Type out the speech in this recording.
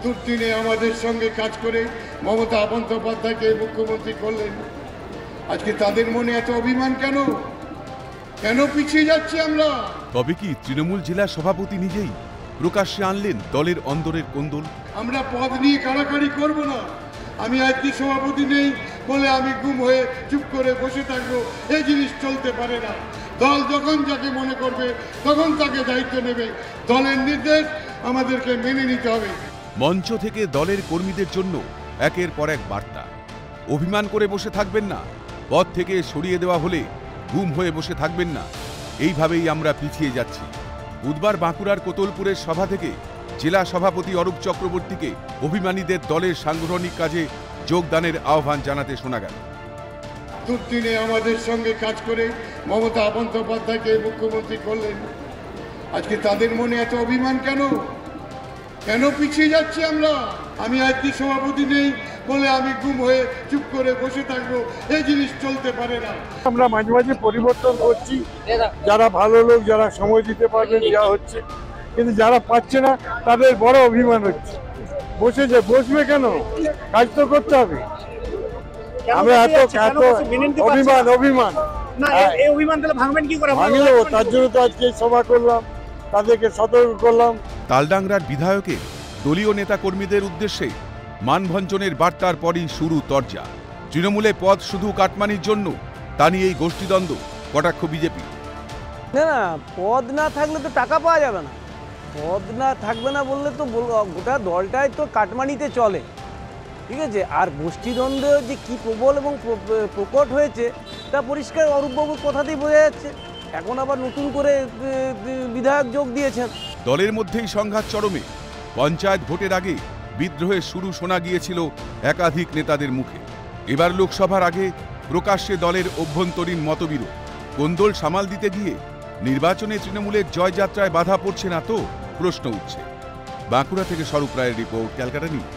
দুর্দিনে আমাদের সঙ্গে কাজ করে মমতা বন্দ্যোপাধ্যায়কে মুখ্যমন্ত্রী করলেন। আজকে তাদের মনে এত অভিমান কেন? কেন পিছিয়ে যাচ্ছি আমরা? তবে কি তৃণমূল জেলা সভাপতি নিজেই প্রকাশ্যে আনলেন দলের অন্দরের কোন্দল? আমরা পদ নিয়ে কাড়াকাড়ি করব না। আমি আজকে সভাপতি নেই বলে আমি গুম হয়ে চুপ করে বসে থাকবো, এই জিনিস চলতে পারে না। দল যখন যাকে মনে করবে তখন তাকে দায়িত্ব নেবে। দলের নির্দেশ আমাদেরকে মেনে নিতে হবে। মঞ্চ থেকে দলের কর্মীদের জন্য একের পর এক বার্তা। অভিমান করে বসে থাকবেন না, পদ থেকে সরিয়ে দেওয়া হলে গুম হয়ে বসে থাকবেন না, এইভাবেই আমরা পিছিয়ে যাচ্ছি। বুধবার বাঁকুড়ার কোতলপুরের সভা থেকে জেলা সভাপতি অরূপ চক্রবর্তীকে অভিমানীদের দলের সাংগঠনিক কাজে যোগদানের আহ্বান জানাতে শোনা গেল। দুর্দিনে আমাদের সঙ্গে কাজ করে মমতা বন্দ্যোপাধ্যায়কে মুখ্যমন্ত্রী করলেন। আজকে তাদের মনে এত অভিমান কেন? কেন পিছিয়ে যাচ্ছি আমরা? আমি আজকে সভাপতি নেই বলে আমি গুম হয়ে চুপ করে বসে থাকবো, এই জিনিস চলতে পারে না। আমরা মাঝে মাঝে পরিবর্তন করছি, যারা ভালো লোক, যারা সময় দিতে পারবেন যা হচ্ছে, কিন্তু যারা পাচ্ছে না তাদের বড় অভিমান হচ্ছে। বসবে কেন? কাজ তো করতে হবে। আমরা এত অভিমান ভাঙলেও তার জন্য তো আজকে সভা করলাম, তাদেরকে সতর্ক করলাম। তালডাংরার বিধায়কের দলীয় নেতা কর্মীদের উদ্দেশ্যে মানভঞ্জনের বার্তার পরই শুরু তরজা। তৃণমূলে পদ শুধু কাটমানির জন্য, তা নিয়ে এই গোষ্ঠীদ্বন্দ্ব, কটাক্ষ বিজেপি। না, পদ না থাকলে তো টাকা পাওয়া যাবে না। পদ না থাকবে না বললে তো গোটা দলটাই তো কাটমানিতে চলে, ঠিক আছে। আর গোষ্ঠীদ্বন্দ্ব যে কি প্রবল এবং প্রকট হয়েছে তা পরিষ্কার অরূপবাবুর কথাতেই বোঝা যাচ্ছে। এখন আবার নতুন করে বিধায়ক যোগ দিয়েছেন। দলের মধ্যেই সংঘাত চরমে। পঞ্চায়েত ভোটের আগে বিদ্রোহের শুরু শোনা গিয়েছিল একাধিক নেতাদের মুখে। এবার লোকসভার আগে প্রকাশ্যে দলের অভ্যন্তরীণ মতবিরোধ। কোন্দল সামাল দিতে গিয়ে নির্বাচনে তৃণমূলের জয়যাত্রায় বাধা পড়ছে না তো, প্রশ্ন উঠছে। বাঁকুড়া থেকে স্বরূপ রায়ের রিপোর্ট, ক্যালকাটা নিউজ।